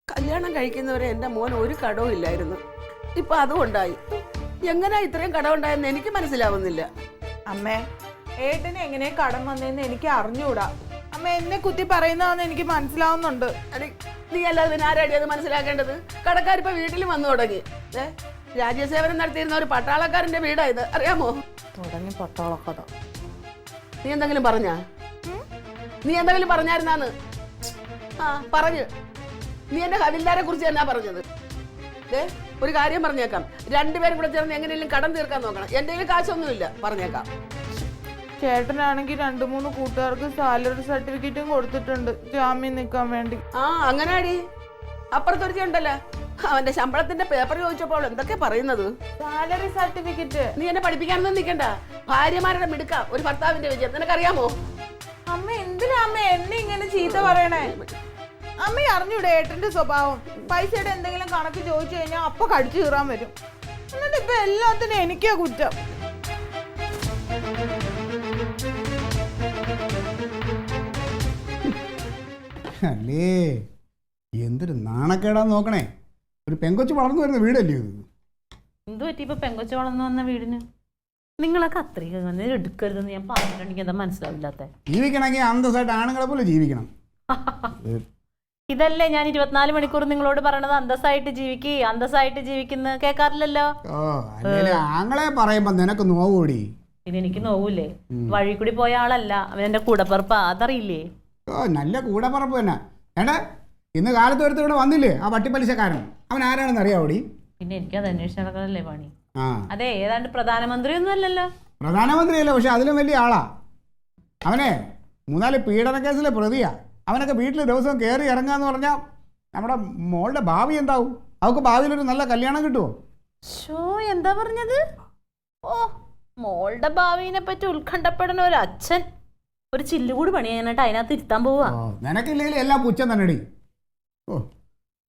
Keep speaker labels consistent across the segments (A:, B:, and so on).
A: കല്യാണം കഴിക്കുന്നവരെ എൻ്റെ മോൻ ഒരു കടവും ഇല്ലായിരുന്നു. ഇപ്പൊ അതുകൊണ്ടായി. എങ്ങനെയാ ഇത്രയും കടം ഉണ്ടായെന്ന് എനിക്ക് മനസ്സിലാവുന്നില്ല.
B: അമ്മേ, ഏട്ടന് എങ്ങനെ കടം വന്നതെന്ന് എനിക്ക് അറിഞ്ഞൂടാ. അമ്മ എന്നെ കുത്തി പറയുന്നതാന്ന് എനിക്ക് മനസ്സിലാവുന്നുണ്ട്.
A: നീ അല്ലാതെ പിന്നെ ആരാടി അത് മനസ്സിലാക്കേണ്ടത്? കടക്കാരിപ്പോ വീട്ടിൽ വന്നു തുടങ്ങി. രാജ്യസേവനം നടത്തിയിരുന്ന ഒരു പട്ടാളക്കാരന്റെ വീടായത്, അറിയാമോ?
B: തുടങ്ങി പട്ടാളക്കഥ.
A: നീ എന്തെങ്കിലും പറഞ്ഞാ? നീ എന്തെങ്കിലും പറഞ്ഞായിരുന്നാന്ന്? ആ പറഞ്ഞു. നീ എന്റെ ഹവിൽദാരെ കുറിച്ച് എന്നാ പറഞ്ഞത്? ഒരു കാര്യം പറഞ്ഞേക്കാം, രണ്ടുപേരും കൂടെ ചേർന്ന് എങ്ങനെയും കടം തീർക്കാൻ നോക്കണം. എന്റെ കയ്യിൽ കാശൊന്നുമില്ല, പറഞ്ഞേക്കാം.
B: ചേട്ടനാണെങ്കിൽ 2-3 കൂട്ടുകാർക്ക് സാലറി സർട്ടിഫിക്കറ്റും കൊടുത്തിട്ടുണ്ട് ജാമ്യം നിൽക്കാൻ വേണ്ടി.
A: ആ അങ്ങനാടി. അപ്പുറത്തൊരുത്തി ഉണ്ടല്ലോ, അവന്റെ ശമ്പളത്തിന്റെ പേപ്പർ ചോദിച്ചപ്പോൾ എന്തൊക്കെ പറയുന്നത്?
B: Salary certificate.
A: നീ എന്നെ പഠിപ്പിക്കാനൊന്നും നിൽക്കണ്ട. ഭാര്യമാരുടെ മിടുക്ക ഒരു ഭർത്താവിന്റെ വിജയം നിനക്കറിയാമോ?
B: അമ്മ എന്തിനാ അമ്മ എന്നെ ഇങ്ങനെ ചീത്ത പറയണേ? അമ്മ അറിഞ്ഞൂടെ ഏട്ടന്റെ സ്വഭാവം? പൈസയുടെ എന്തെങ്കിലും കണക്ക് ചോദിച്ചു കഴിഞ്ഞാൽ അപ്പൊ കടിച്ചു കീറാൻ വരും. എന്നിട്ട് ഇപ്പൊ എല്ലാത്തിനും എനിക്കാ കുറ്റം.
C: അല്ലേ, എന്തൊരു നാണക്കേടാന്ന് നോക്കണേ. ഒരു പെങ്കൊച്ച് വളർന്നു വരുന്ന വീടല്ലേ ഇത്?
D: എന്ത് പറ്റി ഇപ്പൊ പെങ്കൊച്ച് വളർന്നു വന്ന വീടിന്? നിങ്ങളൊക്കെ അത്രയും എടുക്കരുതെന്ന് ഞാൻ പറഞ്ഞിട്ടുണ്ടെങ്കിൽ എന്താ മനസ്സിലാവില്ലാത്ത?
C: ജീവിക്കണമെങ്കിൽ അന്തസ്സായിട്ട് ആണുങ്ങളെ പോലെ ജീവിക്കണം.
D: ഇതല്ലേ ഞാൻ 24 മണിക്കൂർ നിങ്ങളോട് പറയണത്, അന്തസ്സായിട്ട് അന്തസ്സായിട്ട് ജീവിക്കുന്ന കേൾക്കാറില്ലല്ലോ.
C: ഓ അല്ലേ, ആങ്ങളെ പറയുമ്പോ നിനക്ക് നോവൂടി.
D: ഇത് എനിക്ക് നോവൂലേ? വഴി കൂടി പോയ ആളല്ല അവൻ, എന്റെ കൂടപ്പറപ്പാ, അതറിയില്ലേ?
C: ഓ നല്ല കൂടപ്പറപ്പ് തന്നെ. ഏട്ടാ, ഇന്ന് കാലത്ത് ഒരുത്ത ഇവിടെ വന്നില്ലേ ആ വട്ടിപ്പലിശക്കാരൻ? അവൻ ആരാണെന്ന് അറിയാവൂടി?
D: പിന്നെ എനിക്കത് അന്വേഷിച്ച് നടക്കണല്ലേ പണി.
C: ആ
D: അതെ, ഏതാണ്ട് പ്രധാനമന്ത്രി ഒന്നും അല്ലല്ലോ.
C: പ്രധാനമന്ത്രിയല്ല, പക്ഷെ അതിലും വലിയ ആളാ. അവനെ 3-4 പീഡന കേസിലെ പ്രതിയാ. അവനൊക്കെ വീട്ടിൽ ദിവസം കയറി ഇറങ്ങാന്ന് പറഞ്ഞാൽ നമ്മുടെ മോളുടെ ഭാവി എന്താവും? അവൾക്ക് ഭാവിയിലൊരു നല്ല കല്യാണം കിട്ടുമോ?
D: ഷോ, എന്താ പറഞ്ഞത്? ഓ, മോളുടെ ഭാവിനെ പറ്റി ഉത്കണ്ഠപ്പെടുന്ന ഒരു അച്ഛൻ ഒരു ചില്ലുകൂടി പണിയാനായിട്ട് അതിനകത്ത് ഇരുത്താൻ പോവാ.
C: നിനക്കില്ലെങ്കിൽ എല്ലാം പുച്ഛം തന്നെടി. ഓ,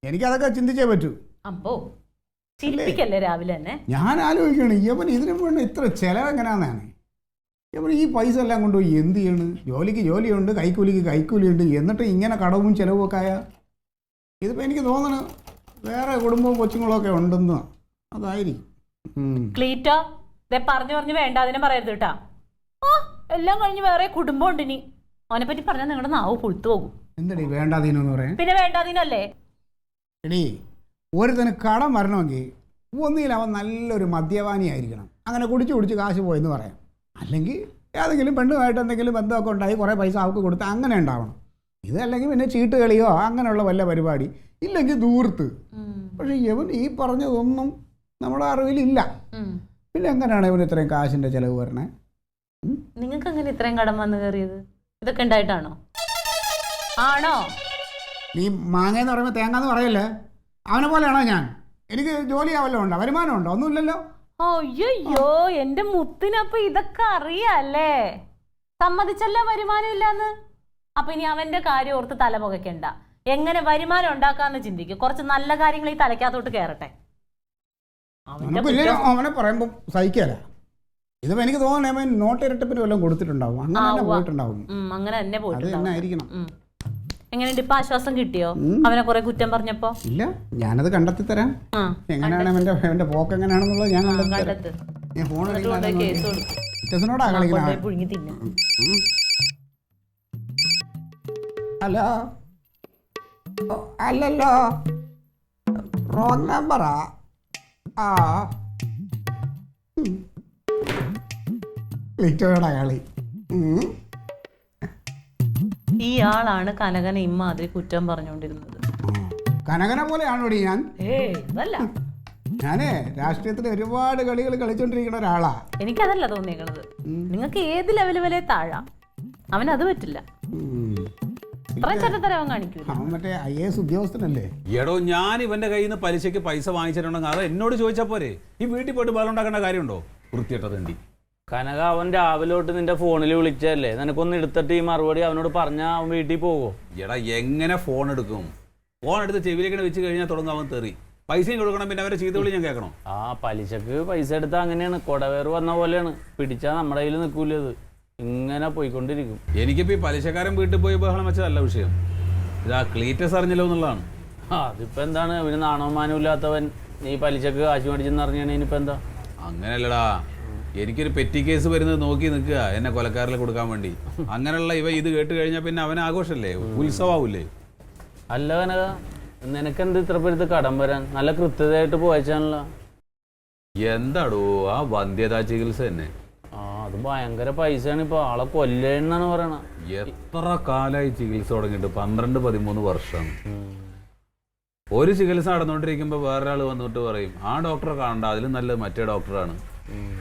C: എനിക്കതൊക്കെ ചിന്തിച്ചേ പറ്റൂ.
D: അമ്പോ, ചിരിപ്പിക്കല്ലേ രാവിലെ തന്നെ.
C: ഞാൻ ആലോചിക്കണം, ഇവൻ ഇതിനു വേണ്ട ഇത്ര ചിലവ് എങ്ങനെയാന്നാണ്. ഇവൻ ഈ പൈസ എല്ലാം കൊണ്ടുപോയി എന്ത് ചെയ്യണ്? ജോലിക്ക് ജോലിയുണ്ട്, കൈക്കൂലിക്ക് കൈക്കൂലിയുണ്ട്, എന്നിട്ട് ഇങ്ങനെ കടവും ചിലവും ഒക്കെ ആയ ഇതിപ്പോൾ എനിക്ക് തോന്നണ് വേറെ കുടുംബവും കൊച്ചുങ്ങളും ഒക്കെ ഉണ്ടെന്ന്. അതായിരിക്കും.
D: ക്ലീറ്റോ, പറഞ്ഞു വേണ്ട അതിനെ പറയരുത് കേട്ടാ. ഓ, എല്ലാം കഴിഞ്ഞ് വേറെ കുടുംബം ഉണ്ട്. ഇനി അവനെ പറ്റി പറഞ്ഞാൽ നിങ്ങളുടെ നാവ് പുഴുത്തു പോകും.
C: എന്തടി വേണ്ടാതീനെന്ന് പറയാൻ?
D: പിന്നെ വേണ്ടാതീനല്ലേ
C: എടീ, ഒരുത്തന് കടം വരണമെങ്കിൽ ഒന്നിൽ അവൻ നല്ലൊരു മദ്യപാനി ആയിരിക്കണം. അങ്ങനെ കുടിച്ച് കാശ് പോയെന്ന് പറയാം. അല്ലെങ്കിൽ ഏതെങ്കിലും പെണ്ണുമായിട്ട് എന്തെങ്കിലും ബന്ധമൊക്കെ ഉണ്ടായി കുറേ പൈസ അവർക്ക് കൊടുത്ത് അങ്ങനെ ഉണ്ടാവണം. ഇതല്ലെങ്കിൽ പിന്നെ ചീട്ട് കളിയോ അങ്ങനെയുള്ള വല്ല പരിപാടി, ഇല്ലെങ്കിൽ ദൂർത്ത്. പക്ഷെ ഇവൻ ഈ പറഞ്ഞതൊന്നും നമ്മുടെ അറിവിലില്ല. പിന്നെ എങ്ങനെയാണ് ഇവന് ഇത്രയും കാശിൻ്റെ ചിലവ് വരണേ?
D: നിങ്ങൾക്ക് അങ്ങനെ ഇത്രയും കടം വന്ന് കയറിയത് ഇതൊക്കെ ഉണ്ടായിട്ടാണോ? ആണോ?
C: നീ മാങ്ങയെന്ന് പറയുമ്പോൾ തേങ്ങാന്ന് പറയല്ലേ? അവനെ പോലെയാണോ ഞാൻ? എനിക്ക് ജോലി വല്ലതും ഉണ്ടോ? വരുമാനമുണ്ടോ? ഒന്നുമില്ലല്ലോ.
D: അയ്യോ, എന്റെ മുത്തിനപ്പൊ ഇതൊക്കെ അറിയാല്ലേ? സമ്മതിച്ചല്ല വരുമാനം ഇല്ലാന്ന്. അപ്പൊ ഇനി അവന്റെ കാര്യം ഓർത്ത് തല പുകയ്ക്കണ്ട. എങ്ങനെ വരുമാനം ഉണ്ടാക്കാന്ന് ചിന്തിക്കും. കുറച്ച് നല്ല കാര്യങ്ങൾ ഈ തലയ്ക്കകത്തോട്ട് കയറട്ടെ.
C: അവനെ പറയുമ്പോൾ സഹിക്കല. ഇതിപ്പോ എനിക്ക് തോന്നണേ നോട്ട് ഇരട്ടപ്പിന് വല്ലതും കൊടുത്തിട്ടുണ്ടാവും. അങ്ങനെ പോയിട്ടുണ്ടാവും.
D: അങ്ങനെ തന്നെ
C: പോയിട്ടുണ്ടായിരിക്കണം.
D: എങ്ങനെയുണ്ട് ഇപ്പൊ? ആശ്വാസം കിട്ടിയോ അവനെ കുറെ കുറ്റം പറഞ്ഞപ്പോ?
C: ഇല്ല, ഞാനത് കണ്ടെത്തി തരാം. എങ്ങനെയാണ് അവന്റെ പോക്ക് എങ്ങനെയാണെന്നുള്ളത് ഞാൻ കണ്ടെത്തി. ഫോണോടാ കളിക്കുന്നത്. ഹലോ, അല്ലല്ലോ, റോങ് നമ്പറാ. ആ ലിറ്റോടാ കളി.
D: ഈ ആളാണ് കനകനെ ഇമ്മാതിരി കുറ്റം പറഞ്ഞുകൊണ്ടിരുന്നത്.
C: കനകനെ പോലെയാണോടി ഞാൻ?
D: അതല്ല,
C: ഞാനേ രാഷ്ട്രീയത്തിൽ ഒരുപാട് കളികൾ കളിച്ചോണ്ടിരിക്കുന്ന ഒരാളാ.
D: എനിക്കതല്ല തോന്നിയേക്കണത്. നിങ്ങൾക്ക് ഏത് ലെവല് വരെ താഴാം, അവനത് പറ്റില്ല. അവൻ കാണിക്കൂല.
C: അവൻ മറ്റേ IAS ഉദ്യോഗസ്ഥനല്ലേ?
E: എടോ, ഞാൻ ഇവന്റെ കയ്യിൽ നിന്ന് പലിശയ്ക്ക് പൈസ വാങ്ങിച്ചിട്ടുണ്ടെങ്കിൽ അത് എന്നോട് ചോദിച്ചാൽ പോരെ? ഈ വീട്ടിൽ പോയിട്ട് ബലം ഉണ്ടാക്കേണ്ട കാര്യമുണ്ടോ? വൃത്തിയിട്ടതുണ്ടി.
F: കനക, അവൻ രാവിലോട്ട് നിന്റെ ഫോണിൽ വിളിച്ചല്ലേ? നിനക്കൊന്ന് എടുത്തിട്ട് ഈ മറുപടി അവനോട് പറഞ്ഞാൽ അവൻ വീട്ടിൽ പോകുമോ?
E: എടാ, എങ്ങനെ ഫോൺ എടുക്കും? ഫോൺ എടുത്ത് ചെവിയിലേക്ക് വെച്ച് കഴിഞ്ഞാൽ തുടങ്ങും അവൻ തെറി. പൈസയും കൊടുക്കണം, പിന്നെ അവരെ ചീത്ത വിളി ഞാൻ കേൾക്കണം.
F: ആ പലിശക്ക് പൈസ എടുത്താൽ അങ്ങനെയാണ്, കൊടവേറ് വന്ന പോലെയാണ്. പിടിച്ചാൽ നമ്മുടെ കയ്യിൽ നിൽക്കൂലത്, ഇങ്ങനെ പോയിക്കൊണ്ടിരിക്കും.
E: എനിക്കിപ്പോൾ ഈ പലിശക്കാരൻ വീട്ടിൽ പോയി ബഹളം വെച്ചതല്ല വിഷയം. ഇതാ ക്ലീറ്റസ് അറിഞ്ഞല്ലോ എന്നുള്ളതാണ്.
F: അതിപ്പോ എന്താണ് ഇവന് നാണവമാനം ഇല്ലാത്തവൻ നീ പലിശക്ക് കാശ് മേടിച്ചെന്ന് അറിഞ്ഞാണ് ഇനിയിപ്പോ എന്താ?
E: അങ്ങനെയല്ലടാ, എനിക്കൊരു പെറ്റി കേസ് വരുന്നത് നോക്കി നിൽക്കുക എന്നെ കൊലക്കാരിൽ കൊടുക്കാൻ വേണ്ടി. അങ്ങനെയുള്ള ഇവ ഇത് കേട്ട് കഴിഞ്ഞാൽ പിന്നെ അവൻ ആഘോഷമല്ലേ, ഉത്സവാവൂലേ?
F: അല്ല കനക, നിനക്കെന്ത് ഇത്ര പേരുത്ത് കടം വരാൻ? നല്ല കൃത്യതയായിട്ട് പോയച്ചാണല്ലോ.
E: എന്താടോ ആ വന്ധ്യതാ ചികിത്സ തന്നെ.
F: ആ അത് ഭയങ്കര പൈസയാണ്, ഇപ്പൊ ആളെ കൊല്ലേന്നാണ് പറയണ.
E: എത്ര കാലമായി ചികിത്സ തുടങ്ങിയിട്ട്? 12-13 വർഷമാണ്. ഒരു ചികിത്സ നടന്നുകൊണ്ടിരിക്കുമ്പോൾ വേറൊരാൾ വന്നിട്ട് പറയും ആ ഡോക്ടറെ കാണണ്ട, അതിലും നല്ലത് മറ്റേ ഡോക്ടറാണ്.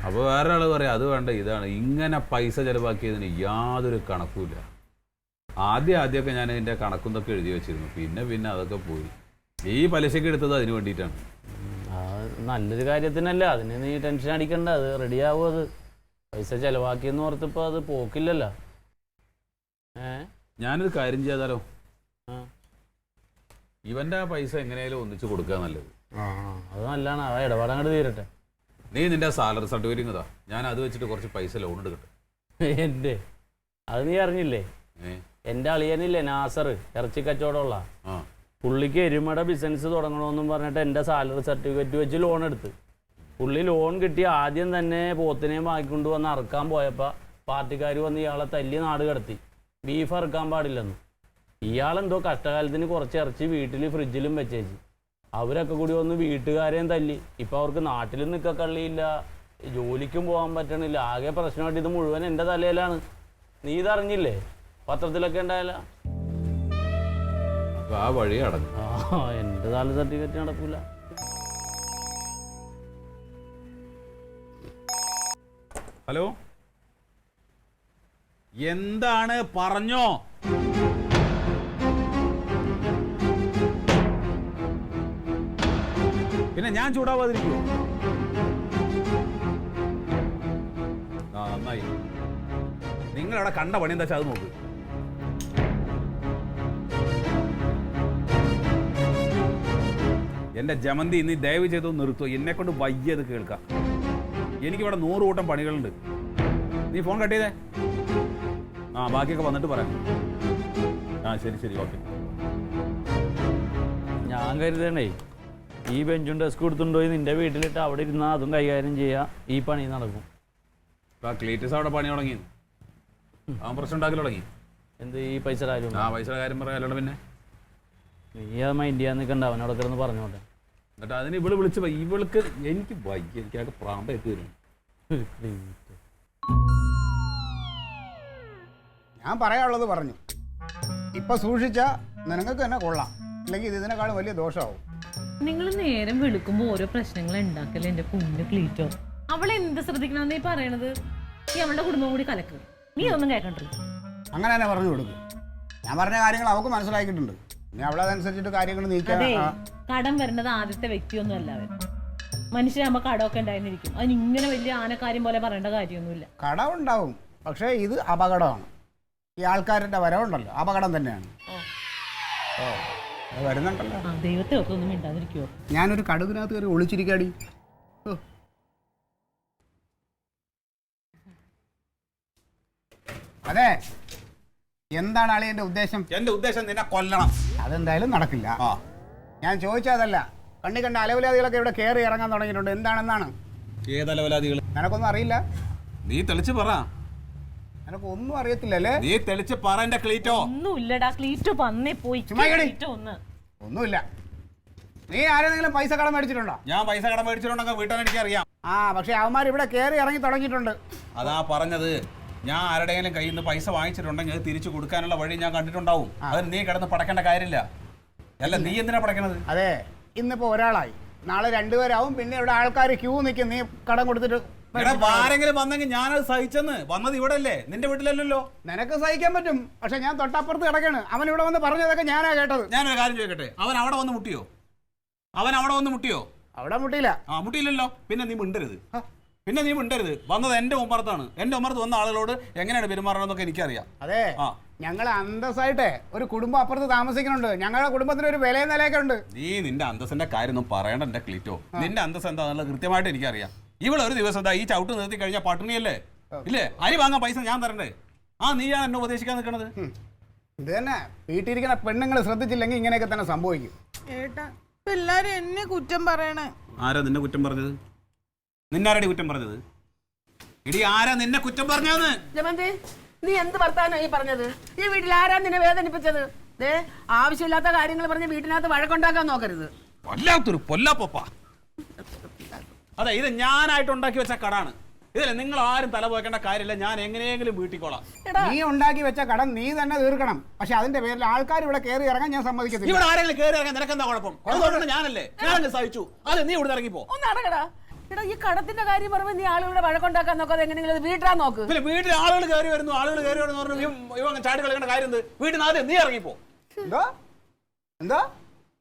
E: അപ്പോൾ വേറൊരാൾ പറയും അത് വേണ്ട ഇതാണ്. ഇങ്ങനെ പൈസ ചിലവാക്കിയതിന് യാതൊരു കണക്കുമില്ല. ആദ്യമൊക്കെ ഞാൻ ഇതിൻ്റെ കണക്കുന്നൊക്കെ എഴുതി വെച്ചിരുന്നു, പിന്നെ അതൊക്കെ പോയി. ഈ പലിശക്ക് എടുത്തത് അതിന് വേണ്ടിയിട്ടാണ്.
F: ആ നല്ലൊരു കാര്യത്തിനല്ല, അതിന് നീ ടെൻഷൻ അടിക്കണ്ട, അത് റെഡിയാവും. അത് പൈസ ചിലവാക്കിയെന്ന് ഓർത്തിപ്പോ അത് പോക്കില്ലല്ലോ.
E: ഞാനൊരു കാര്യം ചെയ്യാതാലോ,
F: ആ
E: ഇവൻ്റെ ആ പൈസ എങ്ങനെയായാലും ഒന്നിച്ച് കൊടുക്കുക നല്ലത്.
F: അത് നല്ലതാണ്, ആ ഇടപാടങ്ങോട്ട് തീരട്ടെ.
E: നീ നിന്റെ സാലറി സർട്ടിഫിക്കറ്റ് ഇതാ, ഞാൻ അത് വെച്ചിട്ട് കുറച്ച് പൈസ ലോൺ എടുക്കട്ടെ.
F: എൻ്റെ അത് നീ അറിഞ്ഞില്ലേ? എൻ്റെ അളിയനില്ലേ നാസർ, ഇറച്ചി കച്ചവടമുള്ള, പുള്ളിക്ക് എരുമയുടെ ബിസിനസ് തുടങ്ങണമെന്നും പറഞ്ഞിട്ട് എൻ്റെ സാലറി സർട്ടിഫിക്കറ്റ് വെച്ച് ലോൺ എടുത്ത്. പുള്ളി ലോൺ കിട്ടി ആദ്യം തന്നെ പോത്തിനെയും വാങ്ങിക്കൊണ്ട് വന്ന് അറുക്കാൻ പോയപ്പോൾ പാർട്ടിക്കാർ വന്ന് ഇയാളെ തല്ലി നാട് കടത്തി. ബീഫ് അറുക്കാൻ പാടില്ലെന്ന്. ഇയാളെന്തോ കഷ്ടകാലത്തിന് കുറച്ച് ഇറച്ചി വീട്ടിൽ ഫ്രിഡ്ജിലും വെച്ചേച്ച്. അവരൊക്കെ കൂടി വന്ന് വീട്ടുകാരെയും തല്ലി. ഇപ്പം അവർക്ക് നാട്ടിലും നിൽക്കാൻ കള്ളിയില്ല, ജോലിക്കും പോകാൻ പറ്റണില്ല. ആകെ പ്രശ്നമായിട്ട് ഇത് മുഴുവൻ എൻ്റെ തലയിലാണ്. നീ ഇതറിഞ്ഞില്ലേ? പത്രത്തിലൊക്കെ ഉണ്ടായല്ല.
E: ആ വഴി അടങ്ങും.
F: ആ എൻ്റെ സാലറി സർട്ടിഫിക്കറ്റ് നടക്കൂല.
E: ഹലോ, എന്താണ് പറഞ്ഞോ? പിന്നെ ഞാൻ ചൂടാവാതിരിക്കുമോ? ആ നന്നായി. നിങ്ങളവിടെ കണ്ട പണി എന്താ വെച്ചാൽ അത് നോക്ക്. എൻ്റെ ജമന്തി ഇന്ന് ദയവ് ചെയ്ത് നിർത്തുമോ? എന്നെ കൊണ്ട് വയ്യത് കേൾക്കാം. എനിക്കിവിടെ 100 കൂട്ടം പണികളുണ്ട്. നീ ഫോൺ കട്ട് ചെയ്തേ. ആ ബാക്കിയൊക്കെ വന്നിട്ട് പറയാം. ആ ശരി ഓക്കെ.
F: ഞാൻ കരുതണേ ഈ ബെഞ്ചും ഡെസ്ക് കൊടുത്തുണ്ടോയി നിന്റെ വീട്ടിലിട്ട് അവിടെ ഇരുന്നാൽ അതും കൈകാര്യം ചെയ്യാം, ഈ പണി നടക്കും.
E: ഇപ്പം ക്ലീറ്റസ് അവിടെ പണി തുടങ്ങി, അവൻ പ്രശ്നം ഉണ്ടാക്കി തുടങ്ങി.
F: എന്ത് ഈ പൈസ കാര്യം?
E: ആ പൈസയുടെ കാര്യം പറയാമല്ലോ. പിന്നെ
F: നീ അത് മൈൻഡ് ചെയ്യാൻ നിൽക്കണ്ട, അവനവിടെ കിടന്ന് പറഞ്ഞോട്ടെ.
E: എന്നിട്ട് അതിന് ഇവള് വിളിച്ച് ഇവൾക്ക് എനിക്ക് വയ്യ, എനിക്കൊക്കെ പ്രാമ്പേക്ക് വരും.
C: ഞാൻ പറയാനുള്ളത് പറഞ്ഞു. ഇപ്പം സൂക്ഷിച്ചാൽ നിനങ്ങൾക്ക് തന്നെ കൊള്ളാം, അല്ലെങ്കിൽ ഇതിനേക്കാളും വലിയ ദോഷമാവും.
D: നിങ്ങൾ നേരം വെളുക്കുമ്പോ ഓരോ പ്രശ്നങ്ങൾ ഉണ്ടാക്കല്ലേ എന്റെ കുഞ്ഞു ക്ലീറ്റോ. അവളെ എന്ത് ശ്രദ്ധിക്കണം നീ പറയണത്? നീ അവളുടെ കുടുംബം കൂടി കലക്കുക. നീ ഒന്നും കേൾക്കണ്ടേ?
C: അങ്ങനെ തന്നെ പറഞ്ഞു കൊടുക്കും. ഞാൻ പറഞ്ഞ കാര്യങ്ങൾ അവൾക്ക് മനസ്സിലാക്കിയിട്ടുണ്ട്. ഇനി അവളതനുസരിച്ചിട്ട് കാര്യങ്ങൾ നീക്കാൻ.
D: കടം വരേണ്ടത് ആദ്യത്തെ വ്യക്തിയൊന്നും അല്ല അവൻ. മനുഷ്യരാകുമ്പോ കടമൊക്കെ ഉണ്ടായിരുന്നിരിക്കും. അതിന് ഇങ്ങനെ വലിയ ആനക്കാര്യം പോലെ പറയേണ്ട കാര്യമൊന്നുമില്ല.
C: കടം ഉണ്ടാവും, പക്ഷേ ഇത് അപകടമാണ്. ഈ ആൾക്കാരുടെ വരവുണ്ടല്ലോ അപകടം തന്നെയാണ്. അത് വരുന്നുണ്ടല്ലോ.
D: ദൈവത്തെ ഒക്കെ ഒന്നും മിണ്ടാതിരിക്കുവോ?
C: ഞാനൊരു കടുകിനകത്ത് കയറി ഒളിച്ചിരിക്കാടി. അതെ, എന്താണ് അളിയന്റെ ഉദ്ദേശം?
E: എന്റെ ഉദ്ദേശം നിന്നെ കൊല്ലണം.
C: അതെന്തായാലും നടക്കില്ല. ഞാൻ ചോദിച്ചതല്ല. കണ്ണി കണ്ട അലവലാദികളൊക്കെ ഇവിടെ കയറി ഇറങ്ങാൻ തുടങ്ങിയിട്ടുണ്ട്. എന്താണെന്നാണ്?
E: ഏതലവലാദികൾ?
C: നിനക്കൊന്നും അറിയില്ല?
E: നീ തെളിച്ച് പറ.
C: നിനക്കൊന്നും അറിയത്തില്ലല്ലേ?
E: നീ തെളിച്ച് പറ എന്റെ ക്ലീറ്റോ.
D: ഒന്നുമില്ലടാ ക്ലീറ്റോ, പന്നേ പോയി.
C: ഒന്നുമില്ല. നീ ആരെങ്കിലും പൈസ കടം മേടിച്ചിട്ടുണ്ടോ?
E: ഞാൻ പൈസ കടം മേടിച്ചിട്ടുണ്ടെങ്കിൽ വീട്ടാൻ എനിക്കറിയാം.
C: പക്ഷെ അവന്മാർ ഇവിടെ കയറി ഇറങ്ങി തുടങ്ങിയിട്ടുണ്ട്.
E: അതാ പറഞ്ഞത്. ഞാൻ ആരുടെയെങ്കിലും കയ്യിൽ നിന്ന് പൈസ വാങ്ങിച്ചിട്ടുണ്ടെങ്കിൽ തിരിച്ചു കൊടുക്കാനുള്ള വഴി ഞാൻ കണ്ടിട്ടുണ്ടാവും. അതിന് നീ കിടന്ന് പടക്കേണ്ട കാര്യമില്ല. അല്ല നീ എന്തിനാ പടക്കണത്?
C: അതെ, ഇന്നിപ്പോ ഒരാളായി, നാളെ 2 പേരാവും. പിന്നെ ഇവിടെ ആൾക്കാർ ക്യൂ നിൽക്കും. നീ കടം കൊടുത്തിട്ട്
E: ആരെങ്കിലും വന്നെങ്കിൽ ഞാനത് സഹിച്ചെന്ന്. വന്നത് ഇവിടെ അല്ലേ, നിന്റെ വീട്ടിലല്ലോ.
C: നിനക്ക് സഹിക്കാൻ പറ്റും, പക്ഷെ ഞാൻ തൊട്ടപ്പുറത്ത് കിടക്കാണ്. അവൻ ഇവിടെ വന്ന് പറഞ്ഞതൊക്കെ ഞാനാ കേട്ടത്.
E: ഞാനൊരു കാര്യം ചോദിക്കട്ടെ, അവൻ അവിടെ വന്ന് മുട്ടിയോ?
C: അവിടെ മുട്ടിയില്ല.
E: മുട്ടിയില്ലല്ലോ. പിന്നെ നീ മിണ്ടരുത്. വന്നത് എന്റെ ഉമ്മറത്താണ്. എന്റെ ഉമ്മറത്ത് വന്ന ആളുകളോട് എങ്ങനെയാണ് പെരുമാറണമെന്നൊക്കെ എനിക്കറിയാം.
C: അതെ, ഞങ്ങൾ അന്തസ്സായിട്ട് ഒരു കുടുംബം അപ്പുറത്ത് താമസിക്കുന്നുണ്ട്. ഞങ്ങളുടെ കുടുംബത്തിന് ഒരു വിലയും നിലയൊക്കെ ഉണ്ട്.
E: നീ നിന്റെ അന്തസ്സിന്റെ കാര്യമൊന്നും പറയണ്ട എന്റെ ക്ലീറ്റോ. നിന്റെ അന്തസ് എന്താണെന്നുള്ളത് കൃത്യമായിട്ട് എനിക്കറിയാം. ഇവിടെ ഒരു ദിവസം ഈ ചവിട്ട് നിർത്തി കഴിഞ്ഞാൽ പട്ടിണിയല്ലേ? ഇല്ലേ? അരി വാങ്ങാൻ പൈസ ഞാൻ തരണ്ടേ? നീയാണ് എന്നെ ഉപദേശിക്കാൻ നിൽക്കണത്.
C: ഇത് തന്നെ വീട്ടിലിരിക്കുന്ന പെണ്ണുങ്ങൾ ശ്രദ്ധിച്ചില്ലെങ്കിൽ ഇങ്ങനെയൊക്കെ തന്നെ സംഭവിക്കും.
B: ഏട്ടാ ഇപ്പൊ എല്ലാരും എന്നെ കുറ്റം പറയണേ.
E: ആരാ നിന്നെ കുറ്റം പറഞ്ഞത്? നിന്നാരടി കുറ്റം പറഞ്ഞത്? ഇടി ആരാ നിന്നെ കുറ്റം പറഞ്ഞതെന്ന്?
A: ജമന്തി, നീ എന്ത് വർത്താനോ ഈ പറഞ്ഞത്? ഈ വീട്ടിൽ ആരാ നിന്നെ വേദനിപ്പിച്ചത്? ദേ, ആവശ്യമില്ലാത്ത കാര്യങ്ങൾ പറഞ്ഞ് വീട്ടിനകത്ത് വഴക്കുണ്ടാക്കാൻ നോക്കരുത്.
E: വല്ലാത്തൊരു പൊല്ലാപ്പൊപ്പ. അതെ, ഇത് ഞാനായിട്ട് ഉണ്ടാക്കി വെച്ച കടാണ്. ഇതില്ല നിങ്ങൾ ആരും തല പോക്കേണ്ട കാര്യമില്ല. ഞാൻ എങ്ങനെയെങ്കിലും വീട്ടിക്കോളാം.
C: നീ ഉണ്ടാക്കി വെച്ച കടം നീ തന്നെ തീർക്കണം. പക്ഷെ അതിന്റെ പേരിൽ ആൾക്കാർ ഇവിടെ കയറി ഇറങ്ങാൻ ഞാൻ സമ്മതിക്കത്തില്ല.
E: ഇവിടെ ആരെങ്കിലും കയറി ഇറങ്ങാൻ നിനക്കെന്താ കുഴപ്പം? അതുകൊണ്ടാണ് ഞാനല്ലേ, ഞാനങ്ങ് സഹിച്ചു. അതെ, നീ ഇവിടെ ഇറങ്ങിപ്പോ.
A: ഒന്ന് അടങ്ങടാ. എടാ, ഈ കടത്തിന്റെ കാര്യം പറയുമ്പോ നീ ആളുകളുടെ വഴക്കുണ്ടാക്കാൻ നോക്കാതെ എങ്ങനെയെങ്കിലും വീട്ടിലാ നോക്ക്.
E: പിന്നെ വീട്ടിൽ ആളുകൾ കയറി വരുന്നു, ആളുകൾ കയറി വരുന്നു പറഞ്ഞു ഇവ ചാടി കളിക്കേണ്ട കാര്യം എന്ത്? വീട്ടിൽ ആദ്യം നീ ഇറങ്ങിപ്പോ.
C: എന്തോ എന്തോ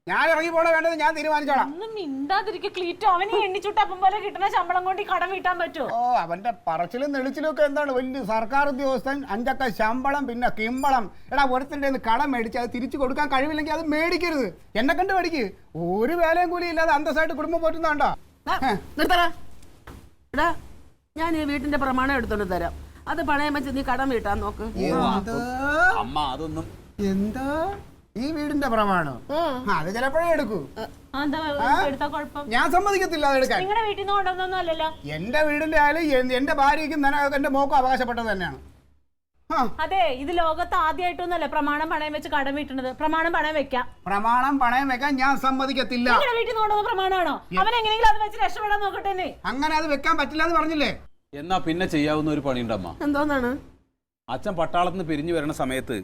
C: ഞാൻ ഇറങ്ങി പോണോ വേണ്ടത് ഞാൻ തീരുമാനിച്ചോളാം.
D: ഒന്നും മിണ്ടാതിരിക്കും ക്ലീറ്റോ. അവന് എണ്ണിച്ചുട്ടപ്പം പോലെ കിട്ടുന്ന ശമ്പളം കൊണ്ട് ഈ കടം വീട്ടാൻ പറ്റുമോ?
C: ഓ, അവന്റെ പറച്ചിലും നെളിച്ചിലും ഒക്കെ എന്താണ് വലിയ സർക്കാർ ഉദ്യോഗസ്ഥൻ, 5 അക്ക ശമ്പളം, പിന്നെ കിമ്പളം. എടാ, ഒരുത്തിന്റെ കടം മേടിച്ച് അത് തിരിച്ചു കൊടുക്കാൻ കഴിവില്ലെങ്കിൽ അത് മേടിക്കരുത്. എന്നെ കണ്ട് മേടിക്ക്. ഒരു വേലയും കൂലി ഇല്ലാതെ അന്തസ്സായിട്ട് കുടുംബം പോറ്റുന്നുണ്ടോ?
A: നിർത്തടാ. എടാ, ഞാൻ ഈ വീട്ടിന്റെ പ്രമാണം എടുത്തോണ്ട് തരാം. അത് പണയം വെച്ച് നീ കടം വീട്ടാൻ നോക്ക്.
E: അമ്മ അതൊന്നും
C: എന്താ ഈ വീടിന്റെ പ്രമാണം? അത് ചിലപ്പോഴേ എടുക്കൂ.
D: എന്താ എടുത്താ കുഴപ്പം?
C: ഞാൻ സമ്മതിക്കത്തില്ല അത് എടുക്കാൻ.
D: നിങ്ങളുടെ വീട്ടിൽ നിന്ന് കൊണ്ടുവന്നൊന്നും അല്ലല്ലോ.
C: എന്റെ വീടിന്റെ ആയാലും എന്റെ ഭാര്യയ്ക്കും എന്റെ മോക്കും അവകാശപ്പെട്ടത് തന്നെയാണ്.
D: അതെ, ഇത് ലോകത്ത് ആദ്യമായിട്ടൊന്നല്ല പ്രമാണം പണയം വെച്ച് കടം വീട്ടുന്നത്. പ്രമാണം പണയം വെക്കാം.
C: പ്രമാണം പണയം വെക്കാൻ ഞാൻ സമ്മതിക്കത്തില്ല.
D: നിങ്ങളുടെ വീട്ടിൽ നിന്ന് കൊണ്ടുവന്ന പ്രമാണമാണോ? അവൻ എങ്ങനെയെങ്കിലും അത് വെച്ച് രക്ഷപ്പെടാൻ നോക്കട്ടെ.
C: അങ്ങനെ അത് വെക്കാൻ പറ്റില്ല എന്ന് പറഞ്ഞില്ലേ?
E: എന്നാ പിന്നെ ചെയ്യാവുന്ന ഒരു പണിയുണ്ടമ്മ.
A: എന്തോന്നാണ്?
E: അച്ഛൻ പട്ടാളത്തിൽ നിന്ന് പിരിഞ്ഞു വരുന്ന സമയത്ത്